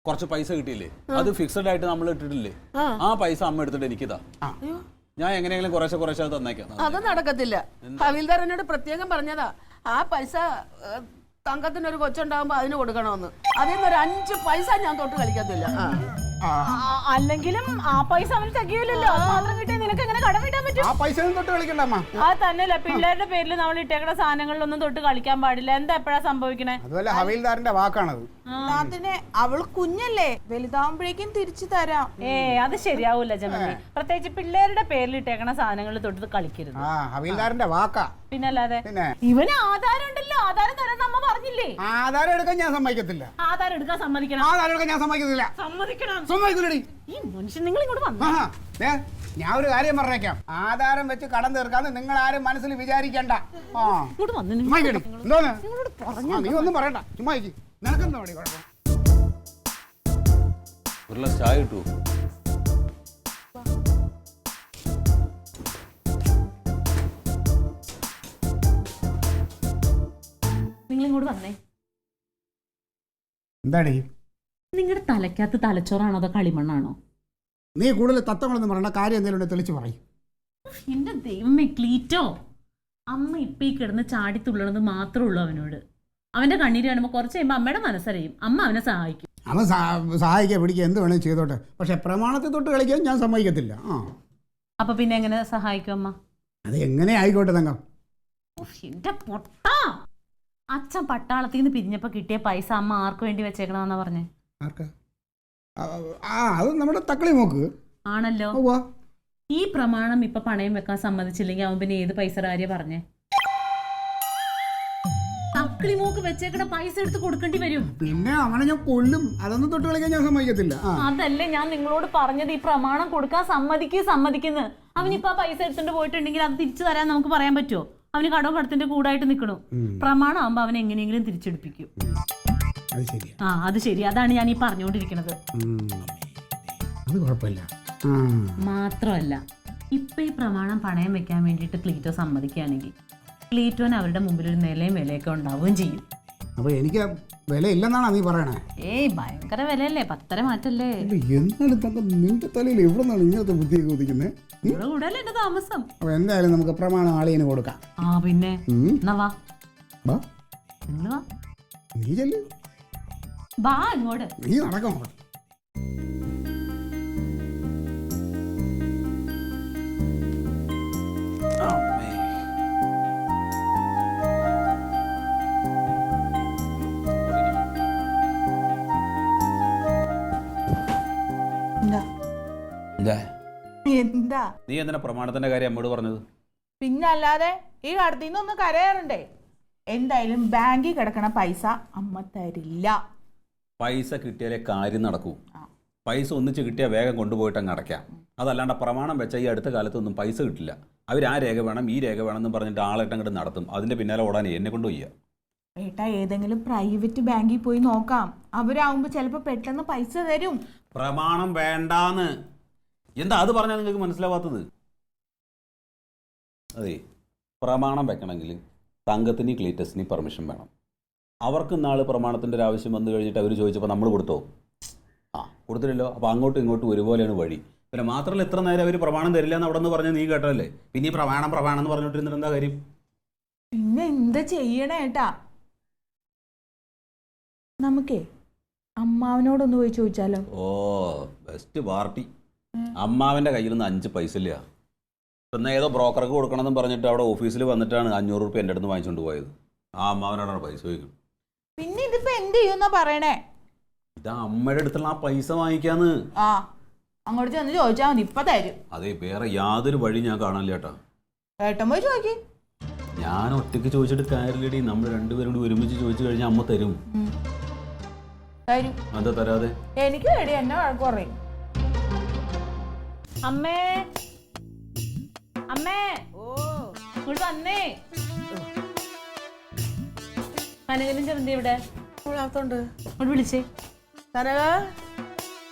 E: കുറച്ച് പൈസ കിട്ടിയില്ലേ? അത് ഫിക്സഡ് ആയിട്ട് നമ്മൾ ഇട്ടിട്ടില്ലേ? ആ പൈസ അമ്മ എടുത്തിട്ട് എനിക്കിതാ. ഞാൻ എങ്ങനെയെങ്കിലും കുറേശ്ശെ അത് തന്നേക്കാം.
A: അത് നടക്കത്തില്ല. ഹവിൽദാർ എന്നോട് പ്രത്യേകം പറഞ്ഞതാ, ആ പൈസ തങ്കത്തിനൊരു കൊച്ചുണ്ടാവുമ്പോ അതിന് കൊടുക്കണമെന്ന്. അതിൽ നിന്ന് ഒരു 5 പൈസ ഞാൻ തൊട്ട് കളിക്കത്തില്ല.
D: അല്ലെങ്കിലും ആ പൈസ അവന് തികയില്ലല്ലോ. അത് മാത്രം കിട്ടിയാൽ നിനക്ക് എങ്ങനെ കടം വീട്ടാൻ പറ്റും?
C: ആ പൈസ തൊട്ട് കളിക്കണ്ടമ്മ.
D: ആ തന്നെയല്ല, പിള്ളേരുടെ പേരിൽ നമ്മൾ ഇട്ടേക്കുന്ന സാധനങ്ങളിലൊന്നും തൊട്ട് കളിക്കാൻ പാടില്ല. എന്താ എപ്പോഴാ സംഭവിക്കണേ?
C: അതുപോലെ ഹവീൽദാറിന്റെ വാക്കാണത്.
B: അതിനെ അവള് കുഞ്ഞല്ലേ, വലുതാവുമ്പോഴേക്കും തിരിച്ചു തരാം.
D: അത് ശരിയാവൂല ജമന്തി. പ്രത്യേകിച്ച് പിള്ളേരുടെ പേരിൽ ഇട്ടേക്കണ സാധനങ്ങൾ തൊട്ട് കളിക്കരുത്.
C: ഹവീൽദാറിന്റെ വാക്കാ.
D: പിന്നല്ലാതെ ഇവന് ആധാരം ഉണ്ടല്ലോ. ആധാരം തരാൻ നമ്മ പറഞ്ഞില്ലേ?
C: ആധാരം എടുക്കാൻ ഞാൻ സമ്മതിക്കത്തില്ല.
D: ആധാരം എടുക്കാൻ സമ്മതിക്കണം.
C: ആധാരം എടുക്കാൻ ഞാൻ സമ്മതിക്കത്തില്ല.
D: സമ്മതിക്കണം.
C: സമ്മതിക്കില്ലടി.
D: ഈ മനുഷ്യൻ നിങ്ങൾ ഇങ്ങോട്ട് വന്നു.
C: ഞാൻ ഒരു കാര്യം പറഞ്ഞേക്കാം. ആധാരം വെച്ച് കടം തീർക്കാന്ന് നിങ്ങൾ ആരും മനസ്സിൽ വിചാരിക്കണ്ട.
D: ഇങ്ങോട്ട് വന്നു.
C: എന്തോന്ന് നീ ഒന്നും പറയണ്ട. ചുമ്മാ നിനക്കെന്താ പണി? കുഴപ്പം
E: ഒരു ഗ്ലാസ് ചായ കിട്ടൂ.
D: നിങ്ങൾ ഇങ്ങോട്ട് വന്നേ.
C: എന്താടി
D: നിങ്ങളുടെ തലക്കകത്ത് തലച്ചോറാണോ അതോ കളിമണ്ണാണോ?
C: നീ കൂടുതൽ തത്വങ്ങളൊന്നും പറയണ്ട. കാര്യം എന്തെങ്കിലും തെളിച്ച് പറയും.
D: എന്റെ ദൈവമേ ക്ലീറ്റോ, അമ്മ ഇപ്പൊ ഈ കിടന്ന് ചാടി തുള്ളണത് മാത്രമേ ഉള്ളൂ അവനോട്. അവന്റെ കണ്ണീര് കാണുമ്പോൾ കുറച്ച് കഴിയുമ്പോൾ അമ്മയുടെ മനസ്സറിയും. അമ്മ അവനെ സഹായിക്കും.
C: അവൻ സഹായിക്കുക പിടിക്കുക എന്ത് വേണേലും ചെയ്തോട്ടെ. പക്ഷെ പ്രമാണത്തെ തൊട്ട് കളിക്കാൻ ഞാൻ സമ്മതിക്കത്തില്ല.
D: അപ്പൊ പിന്നെ എങ്ങനെ സഹായിക്കും അമ്മ?
C: അത് എങ്ങനെ ആയിക്കോട്ടെ തങ്കം.
D: എന്റെ പൊട്ടാ, അച്ഛൻ പട്ടാളത്തിൽ നിന്ന് പിരിഞ്ഞപ്പോ കിട്ടിയ പൈസ അമ്മ ആർക്ക് വേണ്ടി വെച്ചേക്കണമെന്നാ പറഞ്ഞേ?
C: ആർക്കാ? അത് നമ്മുടെ തക്കളി മോക്ക്
D: ആണല്ലോ. ഈ പ്രമാണം ഇപ്പൊ പണയം വെക്കാൻ സമ്മതിച്ചില്ലെങ്കിൽ അവൻ പിന്നെ ഏത് പൈസ കാര്യം പറഞ്ഞേ? തക്കളി മോക്ക് വെച്ചേക്കണ പൈസ എടുത്ത് കൊടുക്കേണ്ടി വരും.
C: പിന്നെ അവനെ ഞാൻ കൊല്ലും. അതൊന്നും തൊട്ട് കളിക്കാൻ ഞാൻ സമ്മതിക്കത്തില്ല.
D: അതല്ലേ ഞാൻ നിങ്ങളോട് പറഞ്ഞത്, ഈ പ്രമാണം കൊടുക്കാൻ സമ്മതിക്കുന്നു. അവനിപ്പോ ആ പൈസ എടുത്തിട്ട് പോയിട്ടുണ്ടെങ്കിൽ അത് തിരിച്ചു തരാൻ നമുക്ക് പറയാൻ പറ്റുമോ? അവന് കടവും കടത്തിന്റെ കൂടായിട്ട് നിൽക്കണു. പ്രമാണം ആകുമ്പോ അവൻ എങ്ങനെയെങ്കിലും തിരിച്ചെടുപ്പിക്കും. അത് ശരി. അതാണ് ഞാൻ ഈ പറഞ്ഞുകൊണ്ടിരിക്കുന്നത്.
C: അത് കുഴപ്പമില്ല.
D: മാത്രമല്ല, ഇപ്പൊ ഈ പ്രമാണം പണയം വെക്കാൻ വേണ്ടിയിട്ട് ക്ലീറ്റോ സമ്മതിക്കുകയാണെങ്കിൽ ക്ലീറ്റോന് അവരുടെ മുമ്പിൽ ഒരു നിലയും വിലയൊക്കെ ഉണ്ടാവുകയും ചെയ്യും.
C: അപ്പൊ എനിക്ക് വില ഇല്ലെന്നാണോ നീ പറയണേ?
D: ഭയങ്കര വിലയല്ലേ, 10 മാറ്റല്ലേ.
C: എന്നാലും നിന്റെ തലയിൽ എവിടെ നിന്നാണ് ഇങ്ങനത്തെ ബുദ്ധിയൊക്കെ ഉദിക്കുന്നത്?
D: ഇവിടെ കൂടെയല്ലേ എന്റെ താമസം.
C: അപ്പൊ എന്തായാലും നമുക്ക് പ്രമാണം ആളിന് കൊടുക്കാം.
D: പിന്നെ എന്നാ വാ,
C: നിങ്ങൾ
D: വാ,
C: നീ ചെല്ല്.
D: വാ ഇങ്ങോട്ട്.
C: നീ നടക്കാം.
B: എന്താ
E: നീ എന്തിനാ പ്രമാണത്തിന്റെ കാര്യം അമ്മയോട് പറഞ്ഞത്?
B: പിന്നല്ലാതെ ഈ കടത്തിന്ന് ഒന്ന് കരയാറുണ്ടേ. എന്തായാലും ബാങ്കിൽ കിടക്കണ പൈസ അമ്മ തരില്ല.
E: പൈസ കിട്ടിയാലേ കാര്യം നടക്കൂ. പൈസ ഒന്നിച്ച് കിട്ടിയാൽ വേഗം കൊണ്ടുപോയിട്ട് അങ്ങ് അടയ്ക്കാം. അതല്ലാണ്ട് പ്രമാണം വെച്ചാൽ ഈ അടുത്ത കാലത്തൊന്നും പൈസ കിട്ടില്ല. അവർ ആ രേഖ വേണം ഈ രേഖ വേണം എന്ന് പറഞ്ഞിട്ട് ആളെട്ടം അങ്ങോട്ട് നടത്തും. അതിൻ്റെ പിന്നാലെ ഓടാൻ എന്നെ കൊണ്ട് വയ്യ.
B: ഏട്ടാ ഏതെങ്കിലും പ്രൈവറ്റ് ബാങ്കിൽ പോയി നോക്കാം. അവരാകുമ്പോ ചിലപ്പോ പെട്ടെന്ന് പൈസ തരും.
E: പ്രമാണം വേണ്ടാന്ന് എന്താ അത് പറഞ്ഞാൽ നിങ്ങൾക്ക് മനസ്സിലാവാത്തത്? അതെ, പ്രമാണം വെക്കണമെങ്കിൽ തങ്കത്തിന് ക്ലീറ്റസിന് പെർമിഷൻ വേണം. അവർക്ക് നാളെ പ്രമാണത്തിൻ്റെ ഒരു ആവശ്യം വന്നു കഴിഞ്ഞിട്ട് അവർ ചോദിച്ചപ്പോൾ നമ്മൾ കൊടുത്തോ? കൊടുത്തില്ലല്ലോ. അപ്പോൾ അങ്ങോട്ടും ഇങ്ങോട്ടും ഒരുപോലെയാണ് വഴി. പിന്നെ മാത്രമല്ല എത്ര നേരം അവർ പ്രമാണം തരില്ല എന്ന് അവിടെ നിന്ന് പറഞ്ഞാൽ നീ കേട്ടല്ലേ? പിന്നെ ഈ പ്രമാണം എന്ന് പറഞ്ഞിട്ടിരുന്നിട്ട് എന്താ കാര്യം?
B: പിന്നെ എന്താ ചെയ്യണേ ഏട്ടാ? നമുക്കേ അമ്മാവനോടൊന്ന് പോയി ചോദിച്ചാലോ?
E: ഓ ബെസ്റ്റ് പാർട്ടി. അമ്മാവൻ്റെ കയ്യിലൊന്നും 5 പൈസ ഇല്ല. പിന്നെ ഏതോ ബ്രോക്കർക്ക് കൊടുക്കണമെന്ന് പറഞ്ഞിട്ട് അവിടെ ഓഫീസിൽ വന്നിട്ടാണ് 500 രൂപ എൻ്റെ അടുത്ത് വാങ്ങിച്ചുകൊണ്ട് പോയത്. ആ അമ്മാവനോടാണ് പൈസ ചോദിക്കും.
B: പിന്നെ ഇതിപ്പോ എന്ത് ചെയ്യുന്നാ പറയണേ?
E: ഇതാ അമ്മയുടെ അടുത്തുള്ള ആ പൈസ വാങ്ങിക്കാന്ന്.
B: അങ്ങോട്ട് ചെന്ന് ചോദിച്ചാൽ മതി, ഇപ്പൊ തരും.
E: അതെ, വേറെ യാതൊരു വഴി ഞാൻ കാണില്ല ചേട്ടാ.
B: ഏട്ടൻ പോയി ചോദിക്ക്.
E: ഞാൻ ഒറ്റയ്ക്ക് ചോദിച്ചിട്ട് കാര്യമില്ലടി. നമ്മൾ രണ്ടുപേരും കൂടി ഒരുമിച്ച് ചോദിച്ചു കഴിഞ്ഞാൽ അമ്മ തരും.
B: തരും.
E: എന്താ തരാതെ?
B: എനിക്ക് വേണ്ടി എന്നെ വഴക്ക് പറയും.
D: അമ്മേ അമ്മേ ഇങ്ങോട്ട് വന്നേ. കനകനും ചെറുതി ഇവിടെ
A: അകത്തോണ്ട്
D: ഇങ്ങോട്ട് വിളിച്ചേ.
A: കനക,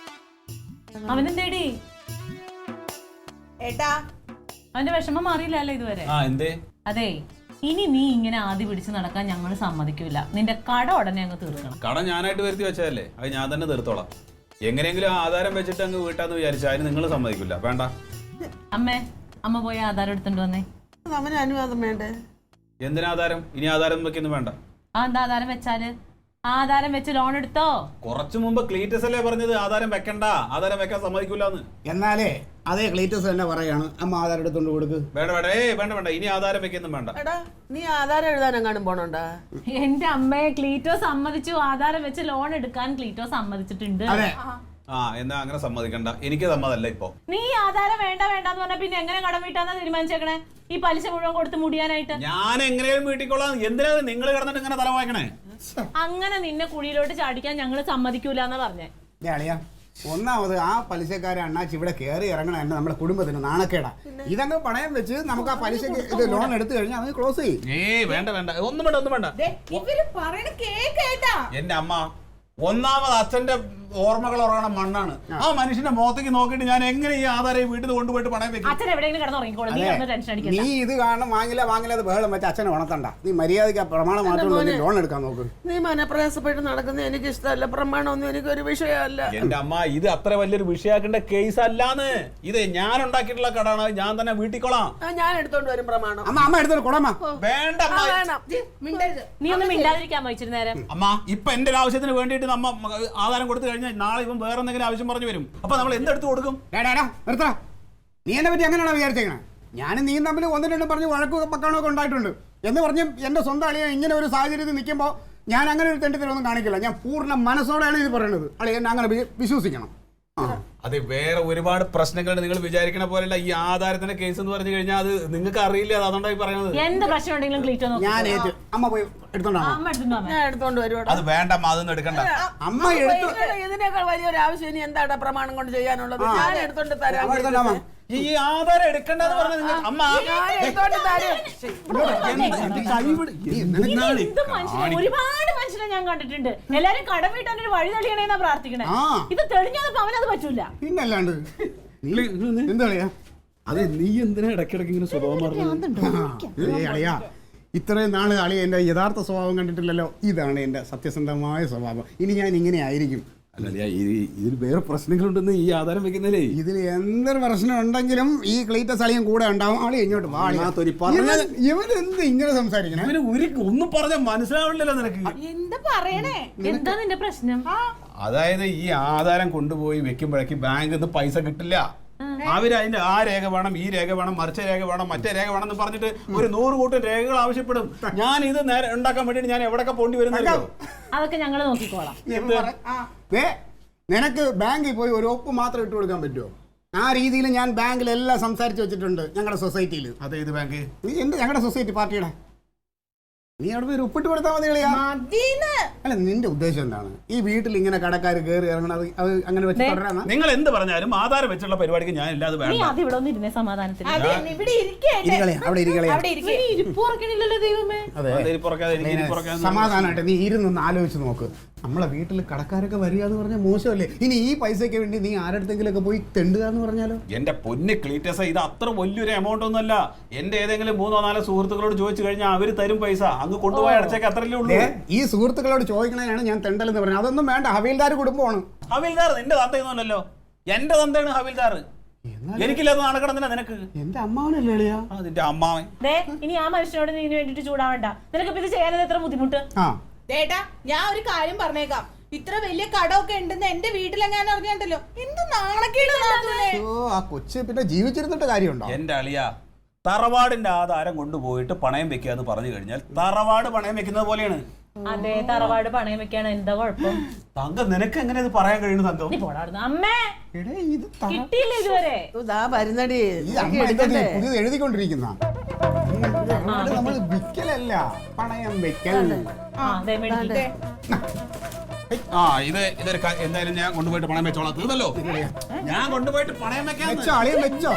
D: അവനെന്തേടി?
B: ഏട്ടാ
D: അവന്റെ വിഷമം മാറിയില്ലല്ലോ ഇതുവരെ.
E: എന്തേ?
D: അതെ, ഇനി നീ ഇങ്ങനെ ആദ്യം പിടിച്ച് നടക്കാൻ ഞങ്ങൾ സമ്മതിക്കൂല. നിന്റെ കട ഉടനെ അങ്ങ് തീർക്കണം.
E: കട ഞാനായിട്ട് വരുത്തി വെച്ചതല്ലേ, അത് ഞാൻ തന്നെ തീർത്തോളാം. എങ്ങനെയെങ്കിലും ആധാരം വെച്ചിട്ട് അങ്ങ് വീട്ടാന്ന് വിചാരിച്ചു. അതിന് നിങ്ങൾ സമ്മതിക്കില്ല. വേണ്ട.
D: അമ്മ പോയി ആധാരം എടുത്തോണ്ട് വന്നേ.
A: അവന് അനുവാദം വേണ്ടേ?
E: എന്തിനാ ആധാരം? ഇനി ആധാരം വെക്കൊന്നും വേണ്ട.
D: എന്താ ആധാരം വെച്ചാല്? ആധാരം വെച്ച് ലോൺ എടുത്തോ?
E: കുറച്ചു മുമ്പ് ക്ലീറ്റസ് അല്ലേ പറഞ്ഞത് ആധാരം വെക്കണ്ട, ആധാരം വെക്കാൻ സമ്മതിക്കൂലെന്ന്.
C: എന്നാലേ അതേ ക്ലീറ്റസ് തന്നെ പറയാണ് അമ്മ ആധാരം എടുത്തോണ്ട് കൊടുക്ക്.
E: വേണ്ട. ഇനി ആധാരം വെക്കൊന്നും വേണ്ട.
A: എടാ, നീ ആധാരം എഴുതാനെങ്ങാനും പോണോണ്ടാ?
D: എന്റെ അമ്മയെ ക്ലീറ്റോ സമ്മതിച്ചു. ആധാരം വെച്ച് ലോൺ എടുക്കാൻ ക്ലീറ്റോ സമ്മതിച്ചിട്ടുണ്ട്.
E: എന്നാ അങ്ങനെ സമ്മതിക്കണ്ട. എനിക്ക് സമ്മതല്ല ഇപ്പൊ.
D: നീ ആധാരം വേണ്ടെന്ന് പറഞ്ഞ പിന്നെ എങ്ങനെ കടം വീട്ടാന്നാ തീരുമാനിച്ചേക്കണേ? ഈ പലിശ മുഴുവൻ കൊടുത്ത് മുടിയാനായിട്ട്
E: ഞാൻ എങ്ങനെയും വീട്ടിക്കൊള്ളാം. എന്തിനാ നിങ്ങൾ കിടന്നിട്ട് ഇങ്ങനെ തല വായിക്കണേ?
D: അങ്ങനെ നിന്നെ കുഴിയിലോട്ട് ചാടിക്കാൻ ഞങ്ങൾ സമ്മതിക്കൂലെന്നാ പറഞ്ഞേ.
C: അളിയാ, ഒന്നാമത് ആ പലിശക്കാരെ അണ്ണാച്ചി ഇവിടെ കയറി ഇറങ്ങണ തന്നെ നമ്മുടെ കുടുംബത്തിന് നാണക്കേടാ. ഇതങ്ങ് പണയം വെച്ച് നമുക്ക് ആ പലിശക്ക് ഇത് ലോൺ എടുത്തു കഴിഞ്ഞാൽ അത് ക്ലോസ് ചെയ്യും.
E: വേണ്ട. ഒന്നും വേണ്ട.
B: ഇവര് പറയണ കേട്ടാ.
E: എന്റെ അമ്മ ഒന്നാമത് അച്ഛന്റെ ഓർമ്മകൾ ഉറങ്ങണ മണ്ണാണ്. ആ മനുഷ്യന്റെ മുഖത്തേക്ക് നോക്കിയിട്ട് ഞാൻ എങ്ങനെ ഈ ആധാരം വീട്ടിൽ നിന്ന് കൊണ്ടുപോയിട്ട് പണയം വെക്കും?
D: അച്ഛൻ എവിടെയെങ്കിലും കിടന്നുറങ്ങിക്കോളും. നീ ഒന്നും ടെൻഷൻ അടിക്കണ്ട.
C: നീ ഇത് കാണണം, വാങ്ങില്ല അത് ബഹളം വെച്ച് അച്ഛനെ ഉണർത്തണ്ട. നീ മര്യാദയ്ക്ക് ആ പ്രമാണം മാത്രം ലോൺ എടുക്കാൻ നോക്ക്.
A: നീ മനപ്രയാസപ്പെട്ട് നടക്കുന്നത് എനിക്ക് ഇഷ്ടമല്ല. പ്രമാണമൊന്നും എനിക്കൊരു വിഷയമല്ല.
E: എന്റെ അമ്മ, ഇത് അത്ര വലിയൊരു വിഷയാക്കേണ്ട കേസ് അല്ലാന്ന്. ഇത് ഞാൻ ഉണ്ടാക്കിയിട്ടുള്ള കടാണ്. ഞാൻ തന്നെ വീട്ടിക്കൊള്ളാം.
A: ഞാൻ എടുത്തോണ്ട് വരും പ്രമാണം.
C: അമ്മ എടുത്തോണ്ട് കൊടമ്മ.
E: വേണ്ട.
D: നീ ഒന്നും മിണ്ടാതിരിക്കാൻ പോയിച്ചിട്ട് നേരം.
E: അമ്മ, ഇപ്പൊ എന്റെ ഒരു ആവശ്യത്തിന് വേണ്ടിയിട്ട് നമ്മ ആധാരം കൊടുത്തു കഴിഞ്ഞാൽ നാളെ ഇവൻ വേറെ എന്തെങ്കിലും ആവശ്യം പറഞ്ഞു വരും. അപ്പൊ നമ്മൾ എന്തെടുത്ത് കൊടുക്കും?
C: നിർത്തടാ. നീ എന്നെ പറ്റി അങ്ങനെയാണോ വിചാരിച്ചേക്കണേ? ഞാനും നീയും തമ്മിൽ 1-2 പറഞ്ഞ് വഴക്കും പക്കാണൊക്കെ ഉണ്ടായിട്ടുണ്ട് എന്ന് പറഞ്ഞ് എന്റെ സ്വന്തം അളിയെ ഇങ്ങനെ ഒരു സാഹചര്യത്തിൽ നിൽക്കുമ്പോൾ ഞാൻ അങ്ങനെ ഒരു തെണ്ടിത്തരൊന്നും കാണിക്കില്ല. ഞാൻ പൂർണ്ണ മനസ്സോടെയാണ് ഇത് പറയുന്നത്. അളിയെ എന്നെ അങ്ങനെ വിശ്വസിക്കണം.
E: അതെ, വേറെ ഒരുപാട് പ്രശ്നങ്ങളുണ്ട്. നിങ്ങൾ വിചാരിക്കണ പോലെയല്ല ഈ ആധാരത്തിന്റെ കേസ് എന്ന് പറഞ്ഞു കഴിഞ്ഞാൽ അത് നിങ്ങൾക്ക് അറിയില്ല. അതുകൊണ്ടായി പറയുന്നത്.
D: എന്ത് പ്രശ്നം ഉണ്ടെങ്കിലും ക്ലീറ്റോ
C: ഞാൻ അമ്മ പോയി എടുത്തോണ്ടാ.
A: ഞാൻ എടുത്തോണ്ട് വരും.
E: അത് വേണ്ട, അതൊന്നും എടുക്കണ്ട.
C: അമ്മ എടുത്തു.
A: ഇതിനേക്കാൾ വലിയൊരു ആവശ്യം ഇനി എന്താണ് പ്രമാണം കൊണ്ട് ചെയ്യാനുള്ളത്? ഞാൻ എടുത്തോണ്ട് തരാം.
E: ഈ ആധാരം എടുക്കണ്ടെന്ന് പറഞ്ഞ നിങ്ങൾ അമ്മ
D: ഒരുപാട് മനുഷ്യനെ ഞാൻ കണ്ടിട്ടുണ്ട്. എല്ലാരും കടം വീട്ടാൻ ഒരു വഴി തെളിയണേന്നാ പ്രാർത്ഥിക്കണേ. ഇത് തെളിഞ്ഞത് അവനത് പറ്റൂല.
C: പിന്നല്ലാണ്ട് എന്താ കളിയാ?
E: അതെ, നീ എന്തിനാ ഇടയ്ക്കിടയ്ക്ക് ഇങ്ങനെ സ്വഭാവം പറഞ്ഞു?
C: അളിയാ, ഇത്രയും നാള് അളിയ എന്റെ യഥാർത്ഥ സ്വഭാവം കണ്ടിട്ടില്ലല്ലോ. ഇതാണ് എന്റെ സത്യസന്ധമായ സ്വഭാവം. ഇനി ഞാൻ ഇങ്ങനെ ആയിരിക്കും.
E: ഇതിൽ വേറെ പ്രശ്നങ്ങളുണ്ടെന്ന് ഈ ആധാരം വെക്കുന്നല്ലേ?
C: ഇതിൽ എന്തൊരു പ്രശ്നം ഉണ്ടെങ്കിലും ഈ ക്ലീറ്റസ് അളിയും കൂടെ ഉണ്ടാവും. ആളി ഇങ്ങോട്ട് ഇവൻ എന്ത് ഇങ്ങനെ സംസാരിക്കണേ?
E: ഒന്നും പറഞ്ഞാൽ മനസ്സിലാവില്ലല്ലോ നിനക്ക്.
B: എന്താ പറയണേ?
D: എന്താ നിന്റെ പ്രശ്നം?
E: അതായത് ഈ ആധാരം കൊണ്ടുപോയി വെക്കുമ്പോഴേക്ക് ബാങ്കിൽ നിന്ന് പൈസ കിട്ടില്ല. അവര് അതിന്റെ ആ രേഖ വേണം, ഈ രേഖ വേണം, മറിച്ച രേഖ വേണം, മറ്റേ രേഖ വേണം എന്ന് പറഞ്ഞിട്ട് ഒരു 100 കൂട്ടം രേഖകൾ ആവശ്യപ്പെടും. ഞാൻ ഇത് നേരെ ഉണ്ടാക്കാൻ വേണ്ടിട്ട് ഞാൻ എവിടെയൊക്കെ പോണ്ടി വരുന്നല്ലോ.
D: അതൊക്കെ ഞങ്ങൾ നോക്കിക്കോളാം.
C: നിനക്ക് ബാങ്കിൽ പോയി ഒരു ഒപ്പ് മാത്രം ഇട്ട് കൊടുക്കാൻ പറ്റുമോ? ആ രീതിയിൽ ഞാൻ ബാങ്കിലെല്ലാം സംസാരിച്ച് വെച്ചിട്ടുണ്ട് ഞങ്ങളുടെ സൊസൈറ്റിയിൽ.
E: അതെ, ഇത് ബാങ്ക്
C: ഞങ്ങളുടെ സൊസൈറ്റി പാർട്ടിയുടെ നീ അവിടെ പോയി ഒപ്പിട്ട് കൊടുത്താൽ മതി കളിയാ.
B: മതീന്ന്.
C: അല്ല നിന്റെ ഉദ്ദേശം എന്താണ്? ഈ വീട്ടിൽ ഇങ്ങനെ കടക്കാർ കയറി ഇറങ്ങണത് അത് അങ്ങനെ വെച്ച് തുടരാനാ?
E: നിങ്ങൾ എന്ത് പറഞ്ഞാലും ആധാരം വെച്ചുള്ള പരിപാടിക്ക് ഞാൻ ഇല്ലാതെ
D: നീ
E: വേണ്ട.
D: അത് ഇവിടെ ഒന്ന് ഇരുന്നേ സമാധാനത്തിൽ.
B: അതെ, ഇവിടെ ഇരിക്കേ.
C: ഇരിക്കളയാ, അവിടെ ഇരിക്കളയാ.
B: അവിടെ ഇരിക്കേ.
D: ഇരിപ്പുറക്കണില്ലല്ലോ ദൈവമേ.
C: അതെ, സമാധാനമായിട്ട് നീ ഇരുന്നൊന്ന് ആലോചിച്ച് നോക്ക്. നമ്മളെ വീട്ടിൽ കടക്കാരൊക്കെ വരിക എന്ന് പറഞ്ഞാൽ മോശമല്ലേ? ഇനി ഈ പൈസയ്ക്ക് വേണ്ടി നീ ആരടുത്തെങ്കിലൊക്കെ പോയി തെണ്ടുക എന്ന് പറഞ്ഞാലോ?
E: എന്റെ പൊന്ന് ക്ലീറ്റസ, ഇത് അത്ര വലിയൊരു എമൗണ്ട് ഒന്നുമല്ല. എന്റെ ഏതെങ്കിലും 3-4 സുഹൃത്തുക്കളോട് ചോദിച്ചു കഴിഞ്ഞാൽ അവര് തരും പൈസ. അങ്ങ് കൊണ്ടുപോയി അടച്ചേക്ക്, അത്രയല്ലേ ഉള്ളൂ.
C: ഈ സുഹൃത്തുക്കളോട് ചോദിക്കണതാണ് ഞാൻ തെണ്ടലെന്ന് പറഞ്ഞത്. അതൊന്നും വേണ്ട, ഹവീൽദാർ കുടുംബമാണ്.
E: ഹവീൽദാർ നിന്റെ തന്തയൊന്നുമല്ലല്ലോ, എന്റെ തന്തയാണ് ഹവീൽദാർ. എനിക്കില്ലാത്ത നടക്കണമെന്നില്ല നിനക്ക്.
C: എന്റെ അമ്മാവനല്ലേ എളിയാ?
E: അതിന്റെ അമ്മാവൻ.
D: ഇനി ആ മനുഷ്യനോട് നീ ഇതിന് വേണ്ടിട്ട് ചൂടാവണ്ട. നിനക്ക് ഇത് ചെയ്യാനത് എത്ര ബുദ്ധിമുട്ട്.
C: ആ
B: ചേട്ടാ, ഞാൻ ഒരു കാര്യം പറഞ്ഞേക്കാം. ഇത്ര വലിയ കടമൊക്കെ ഉണ്ടെന്ന് എന്റെ വീട്ടിലെങ്ങാനും അറിഞ്ഞിട്ടല്ലോ, എന്ത് നാണക്കേട് നാത്തൂനെ.
C: ആ കൊച്ച് പിന്നെ ജീവിച്ചിരുന്നിട്ട് കാര്യമുണ്ടോ?
E: എന്റെ അളിയ, തറവാടിന്റെ ആധാരം കൊണ്ടുപോയിട്ട് പണയം വെക്കുക എന്ന് പറഞ്ഞു കഴിഞ്ഞാൽ തറവാട് പണയം വെക്കുന്നത് പോലെയാണ്.
D: അതെ, തറവാട് പണയം വെക്കാണ്, എന്താ കുഴപ്പം?
E: തങ്കം, നിനക്ക് എങ്ങനെ ഇത് പറയാൻ കഴിയുന്നു തങ്കം?
D: നീ പോടാടുന്നു. അമ്മേ,
C: എടേ, ഇത്
D: കിട്ടിയില്ല ഇതുവരെ.
A: ഇതാ വരുന്നടി.
C: ഈ അമ്മ എടുത്തത് പുതിയത് എഴുതിക്കൊണ്ടിരിക്കുന്ന നമ്മൾ വിക്കലല്ല, പണയം വെക്കൽ.
D: ആ, ദേ മേടിക്ക്.
E: ഇതൊരു എന്തായാലും ഞാൻ കൊണ്ടുപോയിട്ട് പണയം വെച്ചോളാം. തീർന്നല്ലോ, ഞാൻ കൊണ്ടുപോയിട്ട് പണയം വെക്കാൻ.
C: വെച്ചോ അളിയൻ വെച്ചോ,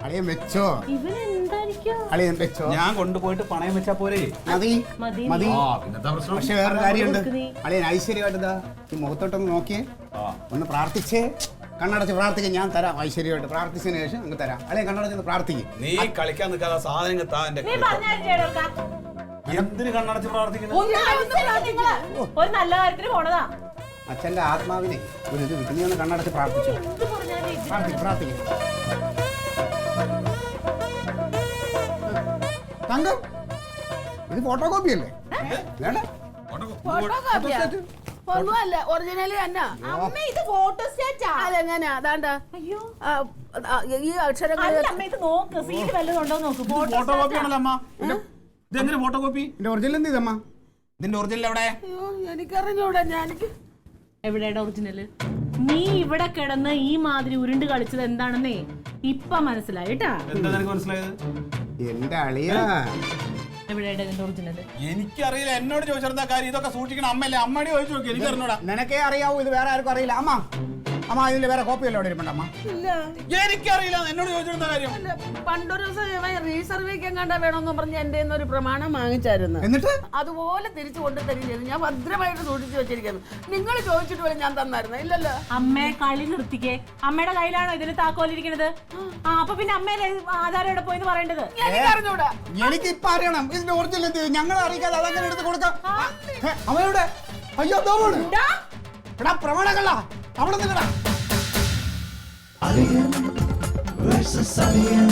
C: അളിയൻ വെച്ചോ,
D: ഇവനെന്തായിരിക്കും?
C: അളിയൻ വെച്ചോ.
E: ഞാൻ കൊണ്ടുപോയിട്ട് പണയം വെച്ചാ പോരെ?
C: മതി
D: മതി.
C: മതി.
E: പിന്നെന്താ പ്രശ്നം?
C: പക്ഷെ വേറൊരു കാര്യമുണ്ട്.
D: കൊടുക്ക് നീ.
C: അളിയൻ ഐശ്വര്യമായിട്ട് ഇതാ ഈ മുഖത്തോട്ടൊന്ന് നോക്കിയേ, ഒന്ന് പ്രാർത്ഥിച്ചേ. കണ്ണടച്ച് പ്രാർത്ഥിക്കും, ഞാൻ തരാം. ഐശ്വര്യമായിട്ട് പ്രാർത്ഥിച്ചതിന് ശേഷം അങ്ങ് തരാം. അളിയൻ കണ്ണടച്ച് പ്രാർത്ഥിക്കും.
E: നീ കളിക്കാൻ നിൽക്കാതെ സാധനങ്ങൾ താ. എന്റെ
D: നീ പറഞ്ഞാലും ചെയ്യണോർക്കാ.
E: എന്തിന് കണ്ണടച്ച് പ്രാർത്ഥിക്കുന്നത്?
D: ഒരു നല്ല കാര്യത്തിന് പോണതാ.
C: അച്ഛന്റെ ആത്മാവിനെ ഒരു ഇത് കിട്ടും. നീ ഒന്ന് കണ്ണടച്ച് പ്രാർത്ഥിച്ചു.
D: എന്ത് പറഞ്ഞാലും ഇത്
C: പ്രാർത്ഥിക്കും, പ്രാർത്ഥിക്കും. തങ്കം, ഇത് ഫോട്ടോ കോപ്പി അല്ലേ? വേണ്ട,
A: ഒന്നുമല്ല, ഒറിജിനൽ തന്നെ.
B: അമ്മ, ഇത് ഫോട്ടോസ്റ്റാറ്റാ.
A: അതെങ്ങനെയാ? അതാണ്ട
D: അയ്യോ,
A: ഈ അക്ഷരങ്ങൾ.
D: അല്ല അമ്മ, ഇത് നോക്ക്, സീൽ വല്ലതും ഉണ്ടോ നോക്ക്.
E: ഫോട്ടോ കോപ്പി ആണല്ലോ അമ്മ. ഇതെങ്ങനെ ഫോട്ടോ കോപ്പി?
C: എന്റെ ഒറിജിനൽ എന്ത് ചെയ്തമ്മ?
E: ഇതിന്റെ ഒറിജിനൽ എവിടെ?
A: അയ്യോ, എനിക്കറിഞ്ഞൂടാ. എനിക്ക്
D: എവിടെയുടെ ഒറിജിനല്? നീ ഇവിടെ കിടന്ന് ഈ മാതിരി ഉരുണ്ട് കളിച്ചത് എന്താണെന്നേ ഇപ്പൊ മനസ്സിലായിട്ടാ.
E: എന്താ നിനക്ക് മനസ്സിലായത്?
C: എന്റെ അളിയ,
D: എവിടെയുടെ ഇതിന്റെ ഒറിജിനല്?
E: എനിക്കറിയില്ല. എന്നോട് ചോദിച്ചെടുത്ത കാര്യം ഇതൊക്കെ സൂക്ഷിക്കണം. അമ്മയല്ലേ, അമ്മയോട് ചോദിച്ചു നോക്കി. എനിക്ക് അറിഞ്ഞൂടാ.
C: നിനക്കേ അറിയാവൂ, ഇത് വേറെ ആർക്കും അറിയില്ല. അമ്മ, അമ്മ ഇതിന്റെ വേറെ കോപ്പിയല്ലോ അവിടെ ഇരിപ്പുണ്ട്. അമ്മ,
A: ഇല്ല.
E: എനിക്കറിയില്ല. എന്നോട് ചോദിച്ചെടുത്ത കാര്യം.
A: അല്ല, പണ്ടൊരു ദിവസം റീസർവേക്ക് എങ്ങാണ്ടാ വേണമെന്ന് പറഞ്ഞ് എന്റെ ഒരു പ്രമാണം വാങ്ങിച്ചായിരുന്നു.
C: എന്നിട്ട്
A: അതുപോലെ തിരിച്ചു കൊണ്ടു തരും ചെയ്തു. ഞാൻ ഭദ്രമായിട്ട് സൂക്ഷിച്ചു വെച്ചിരിക്കുന്നു. നിങ്ങൾ ചോദിച്ചിട്ട് പോലും ഞാൻ തന്നായിരുന്നു. ഇല്ലല്ലോ.
D: അമ്മയെ കളി നിർത്തിക്കേ. അമ്മയുടെ കയ്യിലാണോ ഇതിന് താക്കോലിരിക്കണത്? ആ, അപ്പൊ പിന്നെ അമ്മയുടെ ആധാരം എവിടെ പോയിന്ന് പറയേണ്ടത്?
A: എനിക്കറിഞ്ഞൂടാ.
C: എനിക്ക് ഇപ്പൊ അറിയണം ഇതിന്റെ ഒറിജിനൽ എന്ത്. ഞങ്ങളെ അറിയിക്കാതെ അതങ്ങനെ എടുത്ത് കൊടുക്കാം. അവയുടെ അയ്യോ തോമാണ്. എടാ പ്രമാണങ്ങള അവിടെ നിന്നടാ.
G: Alien versus Alien.